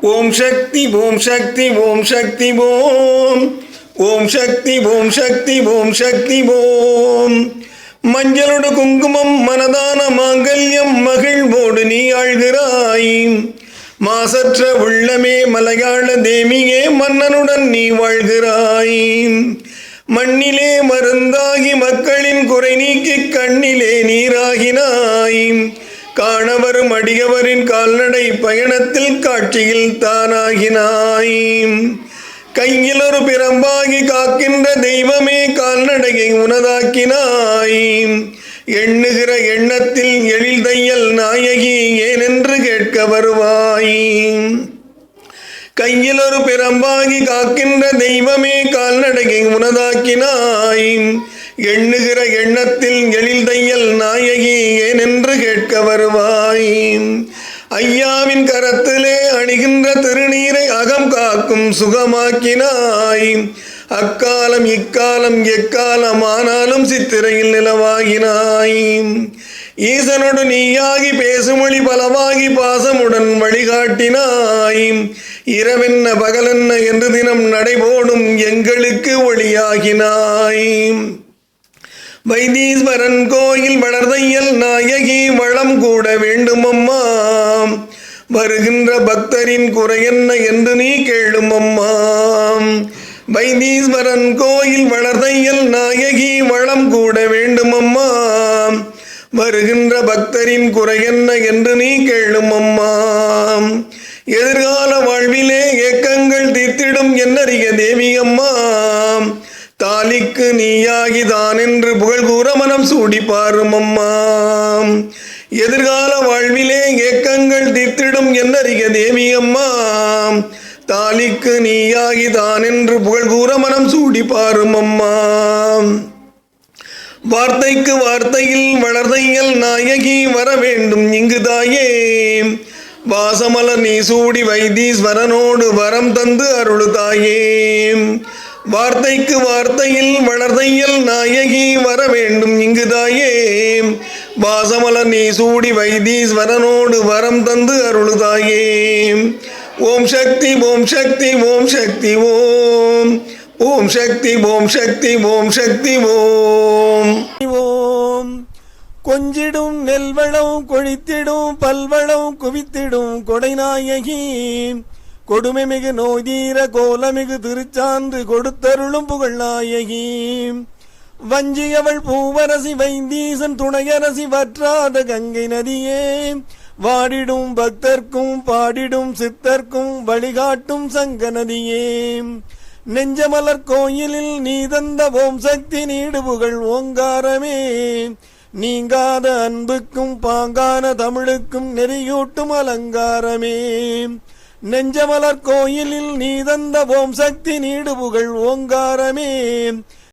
ஓம் சக்தி ஓம் சக்தி ஓம் சக்தி ஓம் ஓம் சக்தி ஓம் சக்தி ஓம் சக்தி ஓம். மஞ்சளோடு குங்குமம் மனதான மாங்கல்யம் மகிழ்வோடு நீ ஆழ்கிறாய். மாசற்ற உள்ளமே மலையாள தேவியே மன்னனுடன் நீ வாழ்கிறாய். மண்ணிலே மருந்தாகி மக்களின் குறை நீக்கி கண்ணிலே நீராகினாய். காணவரும் அடியவரின் கால்நடை பயணத்தில் காட்சியில் தானாகினாய். கையில் ஒரு பிரம்பாகி காக்கின்ற தெய்வமே கால்நடையை உனதாக்கினாய். எண்ணுகிற எண்ணத்தில் எழில் தையல் நாயகி ஏனென்று கேட்க வருவாய். கையில் ஒரு பிரம்பாகி காக்கின்ற தெய்வமே கால்நடையை உனதாக்கினாய். எண்ணுகிற எண்ணத்தில் எழில் தையல் நாயகி ஏனென்று கேட்க வருவாய். ஐயாவின் கரத்திலே அணிகின்ற திருநீரை அகம் காக்கும் சுகமாக்கினாய். அக்காலம் இக்காலம் எக்காலம் ஆனாலும் சித்திரையில் நிலவாகினாய். ஈசனோடு நீயாகி பேசுமொழி பலவாகி பாசமுடன் வழிகாட்டினாய். இரவென்ன பகலென்ன என்று தினம் நடைபோடும் எங்களுக்கு ஒளியாகினாய். வைத்தீஸ்வரன் கோயில் வளர்தையல் நாயகி வளம் கூட வேண்டுமம்மா. வருகின்ற பக்தரின் குறையென்ன என்று நீ கேளும் அம்மா. வைத்தீஸ்வரன் கோயில் வளர்தையல் நாயகி வளம் கூட வேண்டுமம்மா. வருகின்ற பக்தரின் குறையென்ன என்று நீ கேளும் அம்மா. எதிர்கால வாழ்விலே ஏக்கங்கள் தீர்த்திடும் என்னறிய தேவி அம்மா. தாலிக்கு நீயாகிதான் என்று புகழ் கூற மனம் சூடி பாரும் அம்மா. எதிர்கால வாழ்விலே ஏக்கங்கள் தீர்த்திடும் என்னறிய தேவி அம்மா. தாலிக்கு நீயாகிதான் என்று புகழ் கூற மனம் சூடி பாரும் அம்மா. வார்த்தைக்கு வார்த்தையில் வளர்தையல் நாயகி வர வேண்டும் இங்கு தாயே. வாசமலர் நீ சூடி வைத்தீஸ்வரனோடு வரம் தந்து அருள் தாயே. வார்த்தைக்கு வார்த்தையில் வளர்தையல் நாயகி வர வேண்டும் இங்கு தாயே. வாசமலர் நீ சூடி வைத்தீஸ்வரனோடு வரம் தந்து அருள் தாயே. ஓம் சக்தி ஓம் சக்தி ஓம் சக்தி ஓம் ஓம் சக்தி ஓம் சக்தி ஓம் சக்தி ஓம் ஓம். கொஞ்சிடும் நெல்வளம் கொழித்திடும் பல்வளம் குவித்திடும் கொடைநாயகி. கொடுமை மிகு நோய்தீர கோலமிகு திருச்சான்று கொடுத்தருளும் புகழ் நாயகி. வஞ்சியவள் பூவரசி வைத்தீசன் துணையரசி வற்றாத கங்கை நதியே. வாடிடும் பக்தர்க்கும் பாடிடும் சித்தர்க்கும் வழிகாட்டும் சங்க நதியே. நெஞ்சமலர் கோயிலில் நீ தந்த ஓம் சக்தி நீடு புகழ் ஓங்காரமே. நீங்காத அன்புக்கும் பாங்கான தமிழுக்கும் நெறியூட்டும் அலங்காரமே. நெஞ்சமலர் கோயிலில் நீ தந்த ஓம் சக்தி நீடு புகழ் ஓங்காரமே.